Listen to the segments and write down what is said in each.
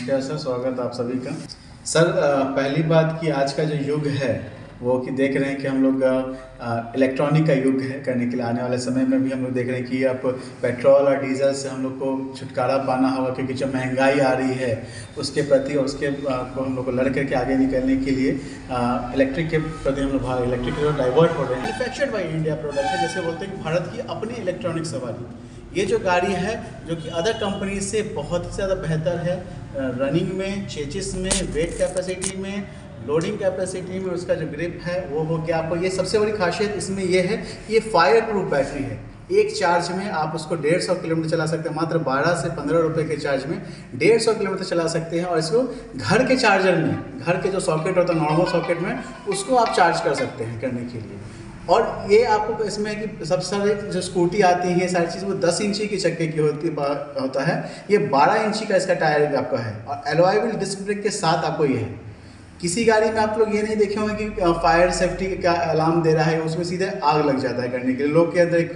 नमस्कार सर, स्वागत आप सभी का। सर पहली बात कि आज का जो युग है वो कि देख रहे हैं कि हम लोग इलेक्ट्रॉनिक का युग है करने के लिए। आने वाले समय में भी हम लोग देख रहे हैं कि अब पेट्रोल और डीजल से हम लोग को छुटकारा पाना होगा, क्योंकि जो महंगाई आ रही है उसके प्रति और उसके को हम लोग को लड़ करके आगे निकलने के लिए इलेक्ट्रिक के प्रति हम लोग इलेक्ट्रिक की ओर डाइवर्ट हो रहे हैं। मैन्युफैक्चर्ड बाय इंडिया प्रोडक्ट है, जैसे बोलते हैं कि भारत की अपनी इलेक्ट्रॉनिक सवारी। ये जो गाड़ी है जो कि अदर कंपनी से बहुत ही ज़्यादा बेहतर है रनिंग में, चेचिस में, वेट कैपेसिटी में, लोडिंग कैपेसिटी में। उसका जो ग्रिप है वो हो गया आपको। ये सबसे बड़ी खासियत इसमें ये है कि ये फायर प्रूफ बैटरी है। एक चार्ज में आप उसको 150 किलोमीटर चला सकते हैं। मात्र 12 से 15 रुपए के चार्ज में 150 किलोमीटर चला सकते हैं। और इसको घर के चार्जर में, घर के जो सॉकेट होता है नॉर्मल सॉकेट में, उसको आप चार्ज कर सकते हैं करने के लिए। और ये आपको इसमें कि सबसे सारे जो स्कूटी आती है सारी चीज़ वो 10 इंची की चक्के की होता है। ये 12 इंची का इसका टायर आपका है और एलॉय व्हील डिस्क ब्रेक के साथ आपको ये है। किसी गाड़ी में आप लोग ये नहीं देखे होंगे कि फायर सेफ्टी का अलार्म दे रहा है, उसमें सीधे आग लग जाता है करने के लिए। लोग के अंदर एक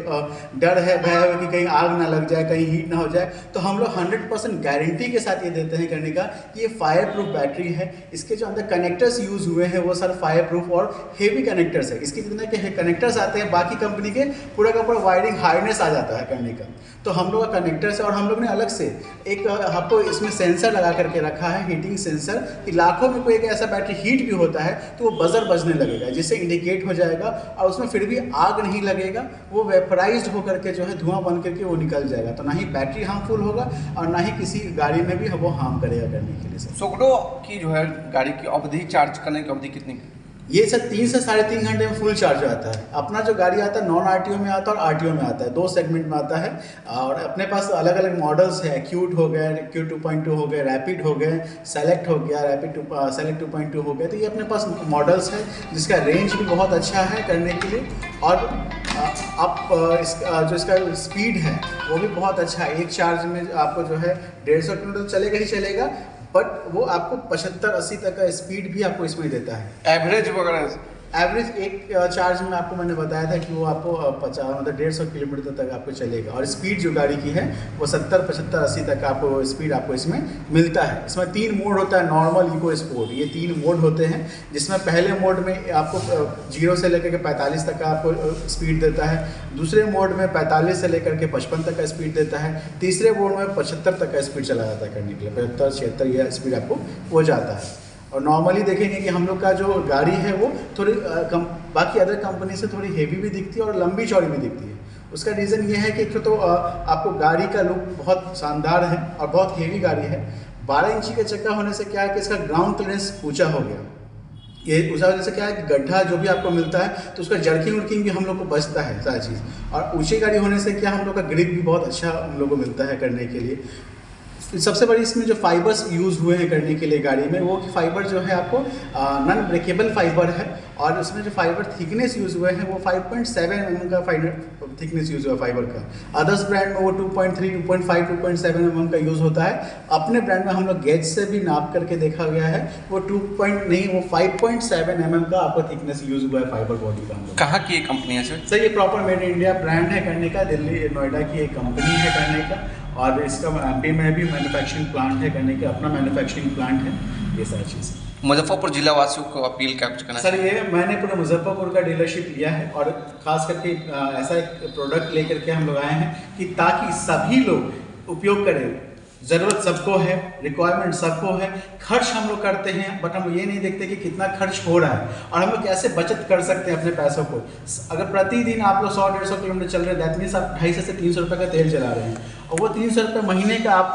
डर है, भय है कि कहीं आग ना लग जाए, कहीं हीट ना हो जाए। तो हम लोग 100% गारंटी के साथ ये देते हैं करने का कि ये फायर प्रूफ बैटरी है। इसके जो अंदर कनेक्टर्स यूज़ हुए हैं वो सर फायर प्रूफ और हेवी कनेक्टर्स है। इसके जितने के कनेक्टर्स आते हैं बाकी कंपनी के पूरा का पूरा वायरिंग हार्डनेस आ जाता है करने का। तो हम लोग का कनेक्टर्स है और हम लोग ने अलग से एक आपको इसमें सेंसर लगा करके रखा है, हीटिंग सेंसर, कि लाखों में कोई एक ऐसा बैटरी हीट भी होता है तो वो बजर बजने लगेगा, जिससे इंडिकेट हो जाएगा और उसमें फिर भी आग नहीं लगेगा। वो वेपराइज्ड होकर के जो है धुआं बन करके वो निकल जाएगा। तो ना ही बैटरी हार्मफुल होगा और ना ही किसी गाड़ी में भी वो हार्म करेगा करने के लिए। सर सैकड़ों की जो है गाड़ी की अवधि, चार्ज करने की अवधि कितनी? ये सर 3 से 3.5 घंटे में फुल चार्ज आता है। अपना जो गाड़ी आता है नॉन आरटीओ में आता है और आरटीओ में आता है, 2 सेगमेंट में आता है। और अपने पास अलग अलग मॉडल्स हैं, क्यूट हो गए, क्यूट 2.2 हो गए, रैपिड हो गए, सेलेक्ट हो गया, सेलेक्ट 2.2 हो गया। तो ये अपने पास मॉडल्स हैं जिसका रेंज भी बहुत अच्छा है करने के लिए। और आप जो इसका स्पीड है वो भी बहुत अच्छा है। एक चार्ज में आपको जो है 150 किलोमीटर चलेगा ही चलेगा, बट वो आपको 75-80 तक का स्पीड भी आपको इसमें देता है। एवरेज वगैरह एवरेज एक चार्ज में आपको मैंने बताया था कि वो आपको 150 किलोमीटर तक आपको चलेगा। और स्पीड जो गाड़ी की है वो 70, 75, 80 तक का आपको स्पीड आपको इसमें मिलता है। इसमें 3 मोड होता है, नॉर्मल, इको, स्पोर्ट। ये 3 मोड होते हैं, जिसमें पहले मोड में आपको 0 से लेकर के 45 तक का आपको स्पीड देता है। दूसरे मोड में 45 से लेकर के 55 तक का स्पीड देता है। तीसरे मोड में 75 तक का स्पीड चला जाता है करने के लिए, 75, 76 यह स्पीड आपको हो जाता है। और नॉर्मली देखेंगे कि हम लोग का जो गाड़ी है वो थोड़ी बाकी अदर कंपनी से थोड़ी हेवी भी दिखती है और लंबी चौड़ी भी दिखती है। उसका रीज़न ये है कि एक तो आपको गाड़ी का लुक बहुत शानदार है और बहुत हेवी गाड़ी है। 12 इंची का चक्का होने से क्या है कि इसका ग्राउंड क्लियरेंस ऊँचा हो गया। ये ऊँचा वजह से क्या है कि गड्ढा जो भी आपको मिलता है तो उसका जर्किंग वर्किंग भी हम लोग को बचता है सारी चीज़। और ऊँची गाड़ी होने से क्या हम लोग का ग्रिप भी बहुत अच्छा हम लोग को मिलता है करने के लिए। सबसे बड़ी इसमें जो फाइबर्स यूज़ हुए हैं करने के लिए गाड़ी में, वो कि फाइबर जो है आपको नॉन ब्रेकेबल फाइबर है। और उसमें जो फाइबर थिकनेस यूज़ हुए हैं वो 5.7 mm का फाइबर थिकनेस यूज़ हुआ फाइबर का। अदर्स ब्रांड में वो 2.3, 2.5, 2.7 mm का यूज़ होता है। अपने ब्रांड में हम लोग गेज से भी नाप करके देखा गया है, वो 5.7 mm का आपको थिकनेस यूज़ हुआ है फाइबर बॉडी का। हम लोग कहाँ की कंपनी है सर? ये proper made in India brand है करने का, दिल्ली नोएडा की एक कंपनी है करने का। और इसका एमपी में भी मैन्युफैक्चरिंग प्लांट है करने के, अपना मैन्युफैक्चरिंग प्लांट है। ये सारी चीज़ मुजफ्फरपुर जिला वासियों को अपील क्या कुछ करना? सर ये मैंने पूरे मुजफ्फरपुर का डीलरशिप लिया है और ख़ास करके ऐसा एक प्रोडक्ट लेकर के हम लोग आए हैं कि ताकि सभी लोग उपयोग करें। ज़रूरत सबको है, रिक्वायरमेंट सबको है, खर्च हम लोग करते हैं बट हम ये नहीं देखते कि कितना खर्च हो रहा है और हम लोग कैसे बचत कर सकते हैं अपने पैसों को। अगर प्रतिदिन आप लोग 100-150 किलोमीटर चल रहे हैं, दैट मीन्स आप 250 से 300 रुपये का तेल चला रहे हैं। और वो 300 रुपये महीने का आप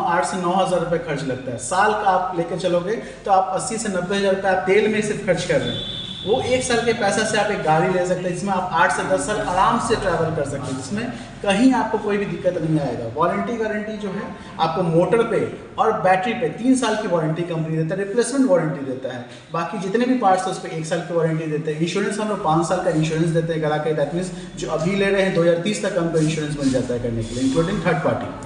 8 से 9 हज़ार रुपये खर्च लगता है। साल का आप लेकर चलोगे तो आप 80 से 90 हज़ार रुपये आप तेल में सिर्फ खर्च कर रहे हैं। वो 1 साल के पैसा से आप एक गाड़ी ले सकते हैं जिसमें आप 8 से 10 साल आराम से ट्रैवल कर सकते हैं, जिसमें कहीं आपको कोई भी दिक्कत नहीं आएगा। वारंटी गारंटी जो है आपको मोटर पे और बैटरी पे 3 साल की वारंटी कंपनी देता है, रिप्लेसमेंट वारंटी देता है। बाकी जितने भी पार्ट्स हैं उस पर 1 साल की वारंटी देते हैं। इंश्योरेंस हम लोग 5 साल का इंश्योरेंस देते हैं करा के, दैट मीन्स जो अभी ले रहे हैं 2030 तक हमको इंश्योरेंस मिल जाता है करने के लिए, इंक्लूडिंग थर्ड पार्टी।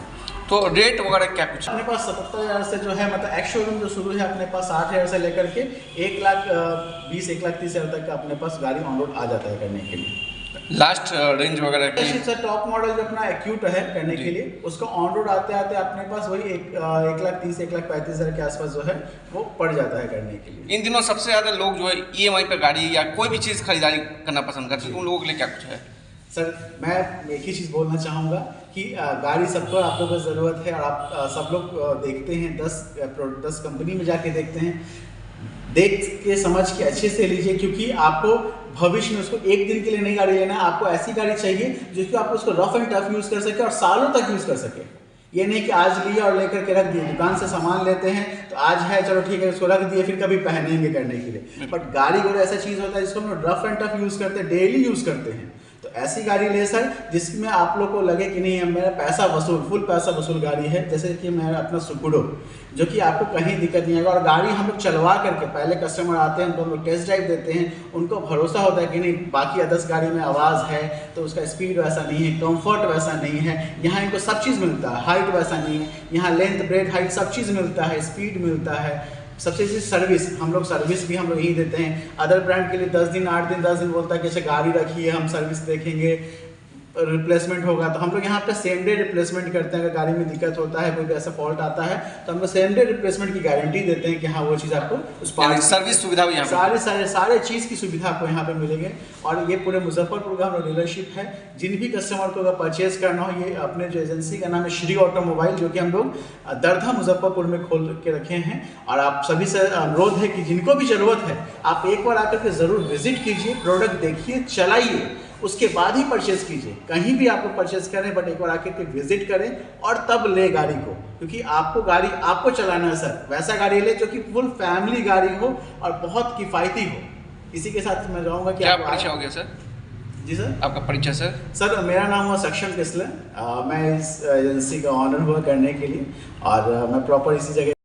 तो रेट वगैरह क्या कुछ? अपने पास 77,000 से जो है मतलब एक्स शोरूम जो शुरू है अपने पास 60,000 से लेकर के 1,20,000 1,30,000 तक का अपने पास गाड़ी ऑन रोड आ जाता है करने के लिए। लास्ट रेंज वगैरह की? सर टॉप मॉडल जो अपना एक्यूट है करने के लिए, उसका ऑन रोड आते आते अपने पास वही 1,30,000 1,35,000 के आसपास जो है वो पड़ जाता है करने के लिए। इन दिनों सबसे ज़्यादा लोग जो है EMI पे गाड़ी या कोई भी चीज़ खरीदारी करना पसंद करते हैं, उन लोगों के लिए क्या कुछ है? सर मैं एक ही चीज़ बोलना चाहूँगा कि गाड़ी सबको आप लोगों को ज़रूरत है, और आप सब लोग देखते हैं 10 कंपनी में जाके देखते हैं, देख के समझ के अच्छे से लीजिए, क्योंकि आपको भविष्य में उसको एक दिन के लिए नई गाड़ी लेना है। आपको ऐसी गाड़ी चाहिए जिसको आप उसको रफ एंड टफ यूज़ कर सके और सालों तक यूज़ कर सके। ये नहीं कि आज लिए और लेकर के रख दिए, दुकान से सामान लेते हैं तो आज है चलो ठीक है उसको रख दिए फिर कभी पहनेंगे करने के लिए, बट गाड़ी घोड़ा ऐसा चीज़ होता है जिसको हम लोग रफ एंड टफ यूज़ करते हैं, डेली यूज़ करते हैं। तो ऐसी गाड़ी ले सर जिसमें आप लोग को लगे कि नहीं मेरा पैसा वसूल, फुल पैसा वसूल गाड़ी है, जैसे कि मैं अपना सुकुडो, जो कि आपको कहीं दिक्कत नहीं आएगा। और गाड़ी हम लोग चलवा करके, पहले कस्टमर आते हैं उनको हम लोग टेस्ट ड्राइव देते हैं, उनको भरोसा होता है कि नहीं बाकी अदर्स गाड़ी में आवाज़ है तो उसका स्पीड वैसा नहीं है, कंफर्ट वैसा नहीं है, यहाँ इनको सब चीज़ मिलता है, हाइट वैसा नहीं है, यहाँ लेंथ ब्रेड हाइट सब चीज़ मिलता है, स्पीड मिलता है। सबसे चीज़ सर्विस, हम लोग सर्विस भी हम लोग यही देते हैं। अदर ब्रांड के लिए 10 दिन 8 दिन 10 दिन बोलता है कि अच्छा गाड़ी रखिए हम सर्विस देखेंगे, रिप्लेसमेंट होगा, तो हम लोग यहाँ पे सेम डे रिप्लेसमेंट करते हैं। अगर गाड़ी में दिक्कत होता है, कोई भी ऐसा फॉल्ट आता है तो हम लोग सेम डे रिप्लेसमेंट की गारंटी देते हैं कि हाँ वो चीज़ आपको उस पार्ट सर्विस सुविधा भी यहाँ पे सारे चीज़ की सुविधा आपको यहाँ पे मिलेंगे। और ये पूरे मुजफ्फरपुर का हम लोग डीलरशिप है। जिन भी कस्टमर को अगर परचेज करना हो, ये अपने जो एजेंसी का नाम है श्री ऑटोमोबाइल, जो कि हम लोग दरधा मुजफ्फरपुर में खोल के रखे हैं। और आप सभी से अनुरोध है कि जिनको भी ज़रूरत है आप एक बार आकर के ज़रूर विजिट कीजिए, प्रोडक्ट देखिए, चलाइए, उसके बाद ही परचेज कीजिए। कहीं भी आप लोग परचेज करें बट एक बार आके के विजिट करें और तब ले गाड़ी को, क्योंकि आपको गाड़ी आपको चलाना है सर। वैसा गाड़ी ले जो कि फुल फैमिली गाड़ी हो और बहुत किफ़ायती हो। इसी के साथ मैं चाहूँगा कि क्या परिचय हो गया सर? जी सर, आपका परिचय सर? सर मेरा नाम हुआ सक्षम किसले, मैं इस एजेंसी का ऑनर हुआ करने के लिए, और मैं प्रॉपर इसी जगह